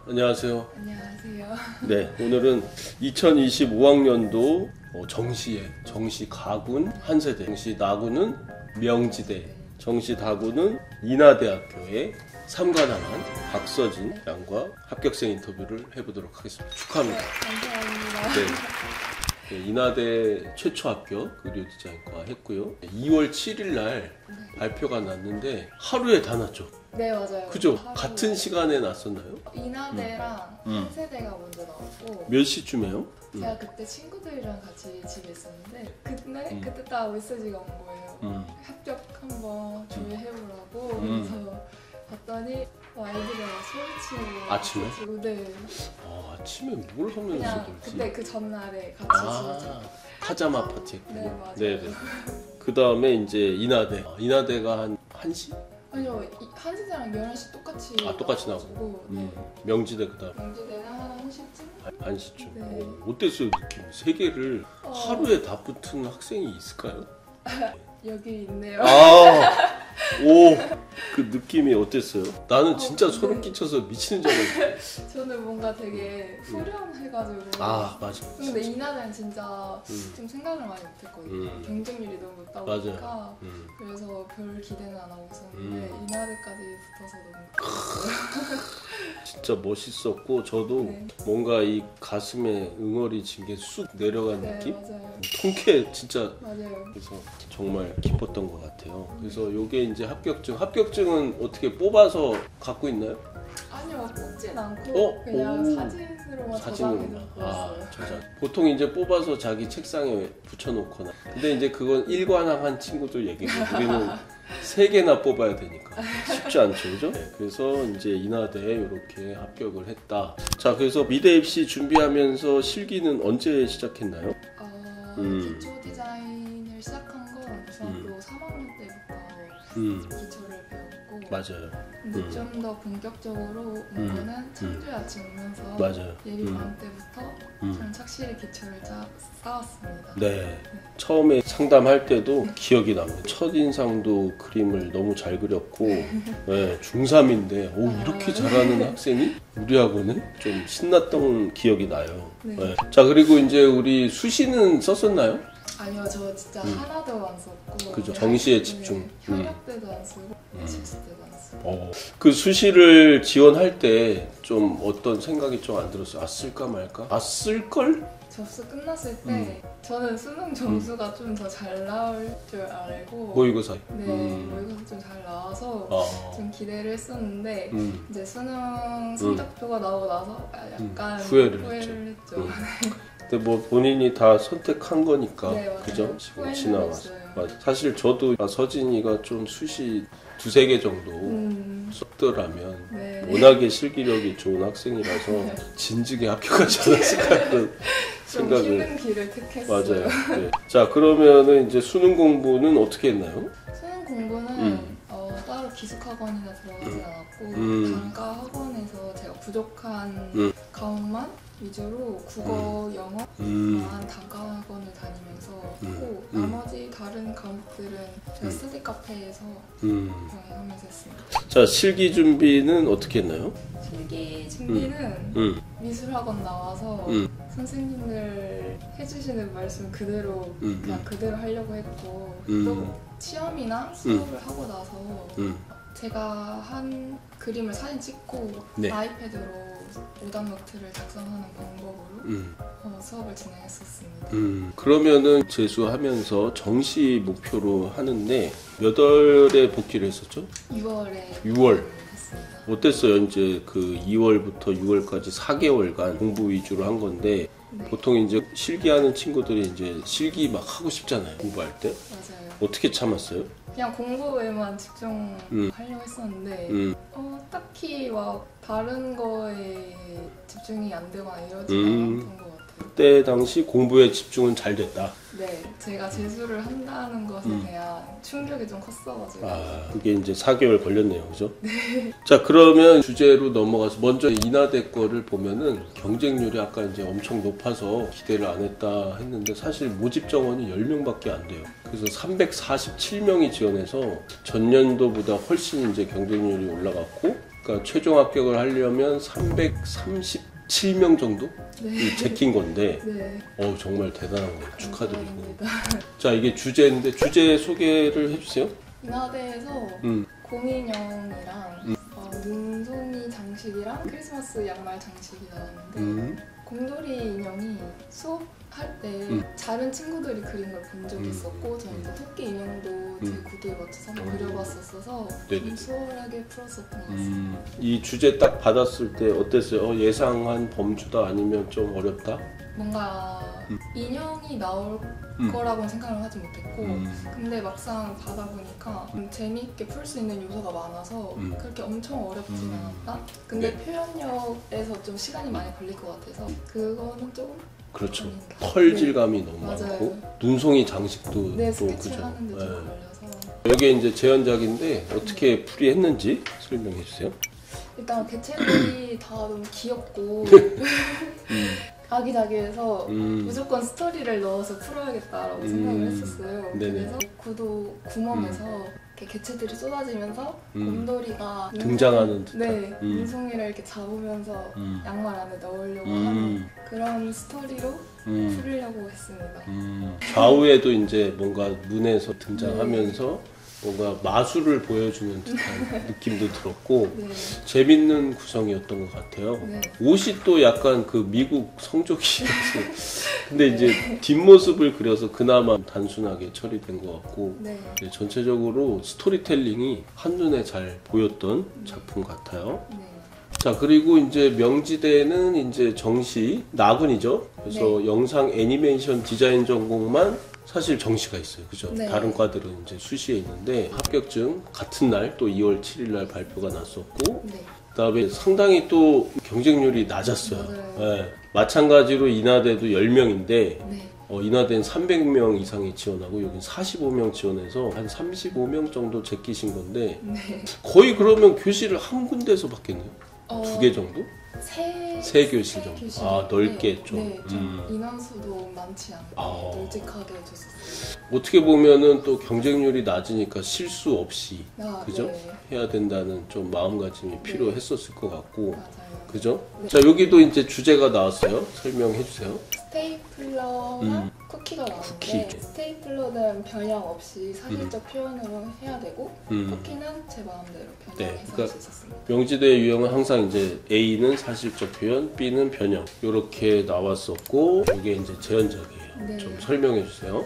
안녕하세요. 안녕하세요. 네, 오늘은 2025학년도 정시 가군 한세대, 정시 나군은 명지대, 정시 다군은 인하대학교에 3관왕한 박서진 양과 합격생 인터뷰를 해보도록 하겠습니다. 축하합니다. 감사합니다. 네, 인하대 최초 합격 의료 디자인과 했고요. 2월 7일 날 발표가 났는데 하루에 다 났죠? 네, 맞아요. 그죠? 같은 시간에 났었나요? 인하대랑 한세대가 먼저 나왔고 몇 시쯤에요? 제가 그때 친구들이랑 같이 집에 있었는데 그때 딱 메시지가 온 거예요. 합격 한번 조회해보라고. 그래서 봤더니 아이들이 소리치고 아침에? 네. 아침에 뭘 하면서 그냥 놀지? 그때 그 전날에 같이 파자마 파티 했고. 네, 맞아요. 네네. 그 다음에 이제 인하대가 한 1시? 아니요, 한세대랑 11시 똑같이 똑같이 나오고. 네. 명지대 그 다음 명지대는 한 1시쯤? 1시쯤. 네. 어땠어요 느낌? 세 개를 하루에 다 붙은 학생이 있을까요? 여기 있네요. 그 느낌이 어땠어요? 나는 진짜 소름 끼쳐서 미치는 줄 알았어요. 저는 뭔가 되게 후련해가지고. 맞아. 근데 이날은 진짜 좀 생각을 많이 못했거든요. 경쟁률이 너무 높다 보니까. 그래서 별 기대는 안 하고 있었는데 이날까지 붙어서 너무 진짜 멋있었고 저도 뭔가 이 가슴에 응어리 진 게 쑥 내려간 느낌? 맞아요. 통쾌 진짜. 맞아요. 그래서 정말 기뻤던 것 같아요. 그래서 이게 이제 합격증은 어떻게 뽑아서 갖고 있나요? 아니요, 뽑진 않고 그냥 사진으로만 저장해뒀어요. 보통 이제 뽑아서 자기 책상에 붙여놓거나. 근데 이제 그건 1관왕한 친구들 얘기고 우리는 3개나 뽑아야 되니까 쉽지 않죠, 그죠? 네, 그래서 이제 인하대에 이렇게 합격을 했다. 자, 그래서 미대 입시 준비하면서 실기는 언제 시작했나요? 기초 디자인을 시작한 건 중학교 3학년 때부터 기초를 배웠고. 맞아요. 근데 좀 더 본격적으로 온 거는 청주야치 오면서 예비반 때부터 좀 착실히 기초를 쌓았습니다. 네. 처음에 상담할 때도 기억이 납니다. 첫인상도 그림을 너무 잘 그렸고 중3인데 이렇게 잘하는 학생이 우리 학원에 좀 신났던 기억이 나요. 네. 자, 그리고 이제 우리 수시는 썼었나요? 아니요, 저 진짜 하나도 안 썼고. 그죠, 정시에 집중. 협력 때도 안 쓰고 실습 때도 안 쓰고. 그 수시를 지원할 때 좀 어떤 생각이 좀 안 들었어요? 쓸까 말까? 쓸걸? 접수 끝났을 때 저는 수능 점수가 좀 더 잘 나올 줄 알고 모의고사. 네, 모의고사 좀 잘 나와서 좀 기대를 했었는데 이제 수능 성적표가 나오고 나서 약간 후회를 했죠. 근데 뭐 본인이 다 선택한 거니까. 네, 그죠? 지금 지나와서. 사실 저도 서진이가 좀 수시 2-3개 정도 썼더라면 워낙에 실기력이 좋은 학생이라서 진즉에 합격하지 않았을까 그런 생각을. 좀 힘든 길을 택했어요. 맞아요. 네. 자, 그러면은 이제 수능 공부는 어떻게 했나요? 수능 공부는 따로 기숙학원이나 들어가지 않았고 단과 학원에서 제가 부족한 과목만 위주로 국어, 영어만 단과 학원을 다니면서 했고 나머지 다른 과목들은 제가 스터디 카페에서 병행하면서 했습니다. 자, 실기 준비는 어떻게 했나요? 실기 준비는 미술학원 나와서 선생님들 해주시는 말씀 그대로 그냥 그대로 하려고 했고 또 시험이나 수업을 하고 나서 제가 한 그림을 사진 찍고 아이패드로 오답 노트를 작성하는 방법으로 수업을 진행했었습니다. 그러면은 재수하면서 정시 목표로 하는데 몇 월에 복귀를 했었죠? 6월. 했습니다. 어땠어요? 이제 그 2월부터 6월까지 4개월간 공부 위주로 한 건데 보통 이제 실기하는 친구들이 이제 실기 막 하고 싶잖아요. 공부할 때. 맞아요. 어떻게 참았어요? 그냥 공부에만 집중하려고 했었는데 딱히 막 다른 거에 집중이 안 되거나 이러지 않았던 것 같아요. 그때 당시 공부에 집중은 잘 됐다. 네, 제가 재수를 한다는 것에 대한 충격이 좀 컸어가지고. 그게 이제 4개월 걸렸네요, 그죠? 네. 자, 그러면 주제로 넘어가서 먼저 인하대 거를 보면은 경쟁률이 아까 이제 엄청 높아서 기대를 안 했다 했는데 사실 모집 정원이 10명밖에 안 돼요. 그래서 347명이 지원해서 전년도보다 훨씬 이제 경쟁률이 올라갔고 그러니까 최종 합격을 하려면 337명 정도 네. 제낀 건데 네. 정말 대단한 거예요. 축하드리고. 감사합니다. 자, 이게 주제인데 주제 소개를 해주세요. 인하대에서 곰인형이랑 눈송이 장식이랑 크리스마스 양말 장식이 나왔는데 곰돌이 인형이 수업할 때 다른 친구들이 그린 걸 본 적이 있었고 저는 이제 토끼 인형도 제 구두에 맞춰서 한번 그려봤었어서 좀 수월하게 풀었었던 것 같습니다. 이 주제 딱 받았을 때 어땠어요? 예상한 범주다 아니면 좀 어렵다? 뭔가 인형이 나올 거라고는 생각을 하지 못했고 근데 막상 받아보니까 재미있게 풀 수 있는 요소가 많아서 그렇게 엄청 어렵지는 않았다? 근데 표현력에서 좀 시간이 많이 걸릴 것 같아서 그거는 조금 그렇죠. 아닌가. 털 질감이 네. 너무 맞아요. 많고 눈송이 장식도 네, 또 스케치를 그죠. 하는데 좀 네. 걸려서 여기에 이제 재현작인데 어떻게 풀이했는지 설명해 주세요. 일단 개체들이 다 너무 귀엽고 아기자기해서 무조건 스토리를 넣어서 풀어야겠다라고 생각을 했었어요. 네네. 그래서 구도 구멍에서 이렇게 개체들이 쏟아지면서 곰돌이가 등장하는 듯한. 네, 눈송이를 이렇게 잡으면서 양말 안에 넣으려고 하는 그런 스토리로 풀으려고 했습니다. 좌우에도 이제 뭔가 문에서 등장하면서 뭔가 마술을 보여주는 듯한 느낌도 들었고 네. 재밌는 구성이었던 것 같아요. 네. 옷이 또 약간 그 미국 성조기라서 근데 이제 뒷모습을 그려서 그나마 단순하게 처리된 것 같고 네. 전체적으로 스토리텔링이 한눈에 잘 보였던 작품 같아요. 네. 자, 그리고 이제 명지대는 이제 정시 나군이죠. 그래서 네. 영상 애니메이션 디자인 전공만 사실 정시가 있어요. 그죠? 네. 다른 과들은 이제 수시에 있는데 합격증 같은 날 또 2월 7일 날 발표가 났었고 네. 그다음에 상당히 또 경쟁률이 낮았어요. 맞아요. 네. 마찬가지로 인하대도 10명인데 네. 인하대는 300명 이상이 지원하고 여긴 45명 지원해서 한 35명 정도 제끼신 건데 네. 거의 그러면 교실을 한 군데서 받겠네요. 2개 정도? 세 교실 정도. 아, 넓게 좀. 네, 좀 인원수도 많지 않고 널찍하게 해줬었어요. 어떻게 보면은 또 경쟁률이 낮으니까 실수 없이 그죠? 네. 해야 된다는 좀 마음가짐이 필요했었을 것 같고 맞아요. 그죠? 네. 자, 여기도 이제 주제가 나왔어요. 설명해 주세요. 스테이플러랑 쿠키가 나오는데 쿠키. 스테이플러는 변형 없이 사실적 표현으로 해야 되고 쿠키는 제 마음대로 변형해서 할 그러니까 수 있었습니다. 명지대의 유형은 항상 이제 A는 사실적 표현, B는 변형 이렇게 나왔었고 이게 이제 재현작이에요. 네. 좀 설명해 주세요.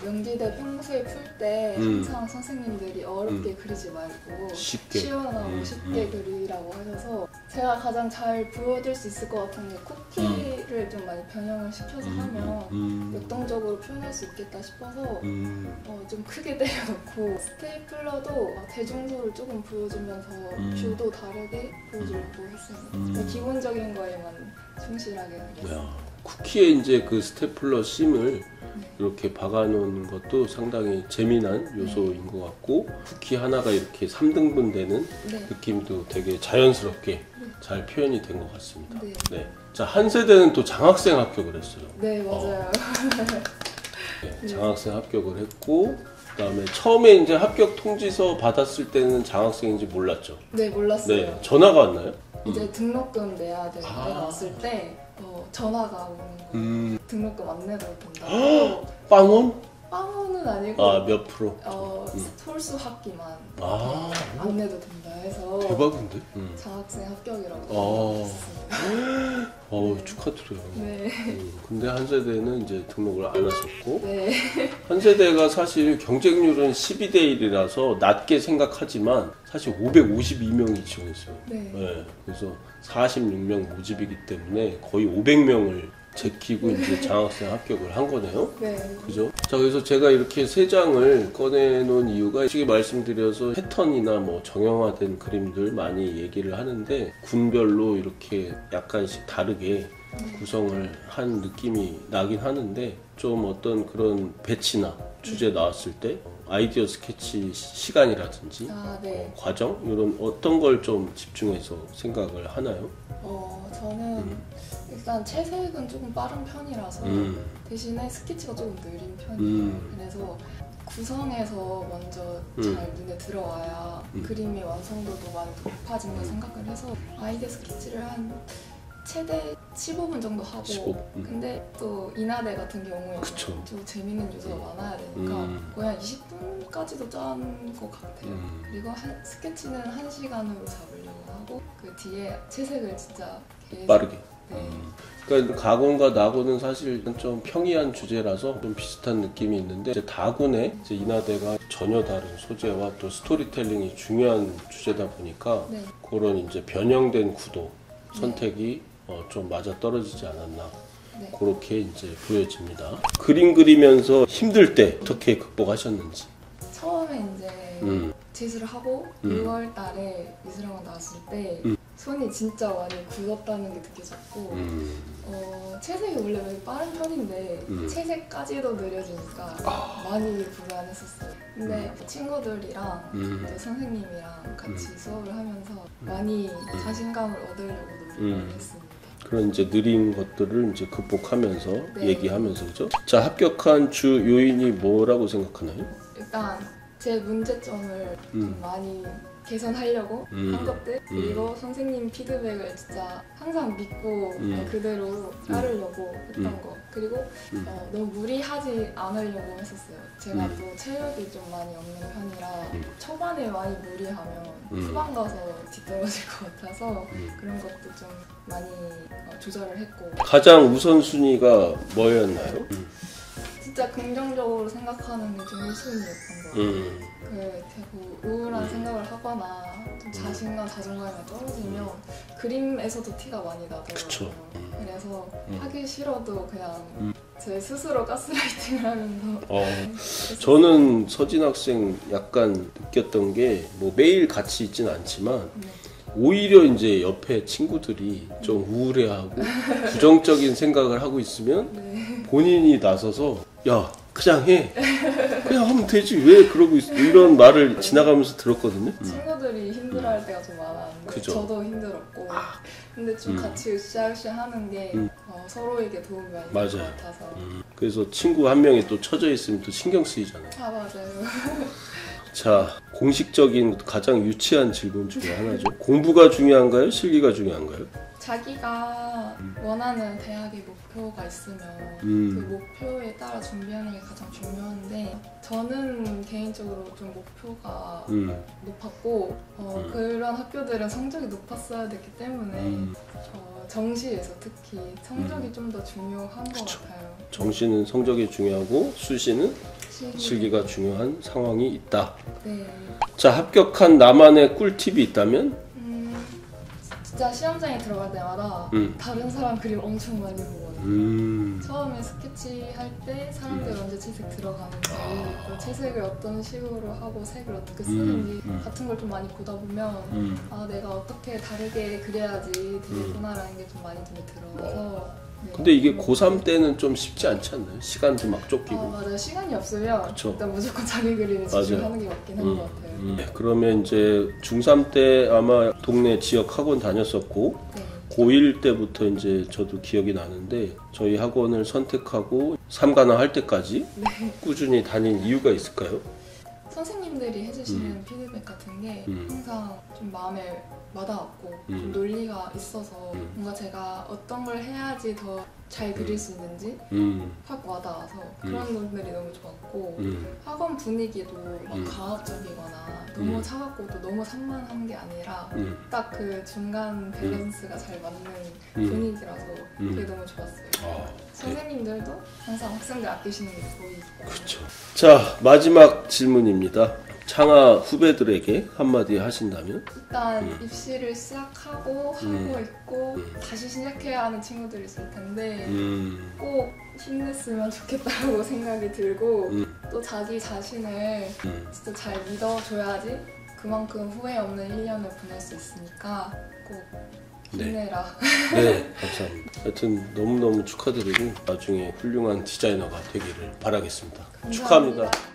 명지대 평소에 풀 때 항상 선생님들이 어렵게 그리지 말고 쉽게. 시원하고 쉽게 그리라고 하셔서 제가 가장 잘 보여줄 수 있을 것 같은 게 쿠키를 좀 많이 변형을 시켜서 하면 역동적으로 표현할 수 있겠다 싶어서 좀 크게 때려놓고 스테이플러도 대중소를 조금 보여주면서 뷰도 다르게 보여주려고 했습니다. 기본적인 거에만 충실하게 그렸습니다. 쿠키에 이제 그 스테플러 심을 이렇게 박아놓은 것도 상당히 재미난 요소인 것 같고 쿠키 하나가 이렇게 3등분 되는 네. 느낌도 되게 자연스럽게 잘 표현이 된 것 같습니다. 네. 네. 자, 한 세대는 또 장학생 합격을 했어요. 네, 맞아요. 네, 장학생 합격을 했고 그다음에 처음에 이제 합격 통지서 받았을 때는 장학생인지 몰랐죠. 네, 몰랐어요. 네, 전화가 왔나요? 이제 등록금 내야 될 때가 왔을 때 전화가 오는 거예요. 등록금 안 내도 된다고. 빵원? 빵원은 아니고 몇 프로? 홀수 학기만 아, 안 내도 된다 해서 대박인데? 장학생 합격이라고 했었습니다. 축하드려요. 네. 근데 한 세대는 이제 등록을 안 하셨고 네. 한 세대가 사실 경쟁률은 12대 1이라서 낮게 생각하지만 사실 552명이 지원했어요. 네. 그래서 46명 모집이기 때문에 거의 500명을 제끼고 이제 장학생 합격을 한 거네요. 네. 그죠? 자, 그래서 제가 이렇게 세 장을 꺼내놓은 이유가 솔직히 말씀드려서 패턴이나 뭐 정형화된 그림들 많이 얘기를 하는데 군별로 이렇게 약간씩 다르게 구성을 한 느낌이 나긴 하는데 좀 어떤 그런 배치나 주제 나왔을 때 아이디어 스케치 시간이라든지 네. 과정 이런 어떤 걸 좀 집중해서 생각을 하나요? 저는 일단 채색은 조금 빠른 편이라서 대신에 스케치가 조금 느린 편이에요. 그래서 구성에서 먼저 잘 눈에 들어와야 그림의 완성도도 많이 높아진다 생각을 해서 아이디어 스케치를 한 최대 15분 정도 하고 15. 근데 또 인하대 같은 경우에 좀 재밌는 요소가 많아야 되니까 거의 한 20분까지도 짠 것 같아요. 그리고 스케치는 1시간으로 잡으려고 하고 그 뒤에 채색을 진짜 계속 빠르게. 네. 그러니까 가군과 나군은 사실 좀 평이한 주제라서 좀 비슷한 느낌이 있는데 이제 다군의 이제 인하대가 전혀 다른 소재와 또 스토리텔링이 중요한 주제다 보니까 네. 그런 이제 변형된 구도 선택이 좀 맞아 떨어지지 않았나 네. 그렇게 이제 보여집니다. 그림 그리면서 힘들 때 어떻게 극복하셨는지. 처음에 이제 제수를 하고 6월 달에 미술학원 나왔을 때 손이 진짜 많이 굳었다는 게 느껴졌고 채색이 원래 되게 빠른 편인데 채색까지도 느려지니까 많이 불안했었어요. 근데 친구들이랑 또 선생님이랑 같이 수업을 하면서 많이 자신감을 얻으려고 노력을 했습니다. 그런 이제 느린 것들을 이제 극복하면서 네. 얘기하면서 그죠? 자, 합격한 주 요인이 뭐라고 생각하나요? 일단 제 문제점을 좀 많이 개선하려고 한 것들 그리고 선생님 피드백을 진짜 항상 믿고 그대로 따르려고 했던 거 그리고 너무 무리하지 않으려고 했었어요. 제가 또 체력이 좀 많이 없는 편이라 초반에 많이 무리하면 후반 가서 뒤떨어질 것 같아서 그런 것도 좀 많이 조절을 했고 가장 우선순위가 뭐였나요? 진짜 긍정적으로 생각하는 게 좀 1순위였던 것 같아요. 되고 우울한 생각을 하거나 좀 자신감, 자존감이 떨어지면 그림에서도 티가 많이 나더라고요. 그래서 하기 싫어도 그냥 제 스스로 가스라이팅을 하면서 저는 서진 학생 약간 느꼈던 게 뭐 매일 같이 있진 않지만 오히려 이제 옆에 친구들이 좀 우울해하고 부정적인 생각을 하고 있으면 본인이 나서서 야 그냥 해 그냥 하면 되지 왜 그러고 있어 이런 말을 지나가면서 들었거든요. 친구들이 힘들어할 때가 좀 많았는데 그죠. 저도 힘들었고 근데 좀 같이 으쌰으쌰 하는 게 서로에게 도움이 많이 될 것 같아서 그래서 친구 한 명이 또 처져 있으면 또 신경 쓰이잖아요. 아 맞아요. 자, 공식적인 가장 유치한 질문 중에 하나죠. 공부가 중요한가요? 실기가 중요한가요? 자기가 원하는 대학의 목표가 있으면 그 목표에 따라 준비하는 게 가장 중요한데 저는 개인적으로 좀 목표가 높았고 그런 학교들은 성적이 높았어야 됐기 때문에 정시에서 특히 성적이 좀 더 중요한 것 같아요. 정시는 성적이 중요하고 수시는 실기가 중요한 상황이 있다. 네. 자, 합격한 나만의 꿀팁이 있다면? 진짜 시험장에 들어갈 때마다 다른 사람 그림 엄청 많이 보거든요. 처음에 스케치 할 때 사람들 언제 채색 들어가는지 또 채색을 어떤 식으로 하고 색을 어떻게 쓰는지 같은 걸 좀 많이 보다 보면 아 내가 어떻게 다르게 그려야지 되겠구나라는 게 좀 많이 눈에 들어서 근데 이게 고3 때는 좀 쉽지 않지 않나요? 시간도 막 쫓기고. 맞아요. 시간이 없으면 그쵸. 일단 무조건 자기 그림에 집중하는 게 맞긴 한 것 같아요. 네, 그러면 이제 중3 때 아마 동네 지역 학원 다녔었고 네. 고1 때부터 이제 저도 기억이 나는데 저희 학원을 선택하고 3관왕 할 때까지 꾸준히 다닌 이유가 있을까요? 선생님들이 해주시는 피드백 같은 게 항상 좀 마음에 와닿았고 좀 논리가 있어서 뭔가 제가 어떤 걸 해야지 더 잘 그릴 수 있는지 확 와닿아서 그런 분들이 너무 좋았고 학원 분위기도 막 과학적이거나 너무 차갑고 또 너무 산만한 게 아니라 딱 그 중간 밸런스가 잘 맞는 분위기라서 그게 너무 좋았어요. 선생님들도 항상 학생들 아끼시는 게 보이고. 그렇죠. 자, 마지막 질문입니다. 창아 후배들에게 한마디 하신다면? 일단 입시를 시작하고 하고 있고 다시 시작해야 하는 친구들이 있을 텐데 꼭 힘냈으면 좋겠다고 생각이 들고 또 자기 자신을 진짜 잘 믿어줘야지 그만큼 후회 없는 1년을 보낼 수 있으니까 꼭 힘내라. 네, 감사합니다. 하여튼 너무너무 축하드리고 나중에 훌륭한 디자이너가 되기를 바라겠습니다. 감사합니다. 축하합니다.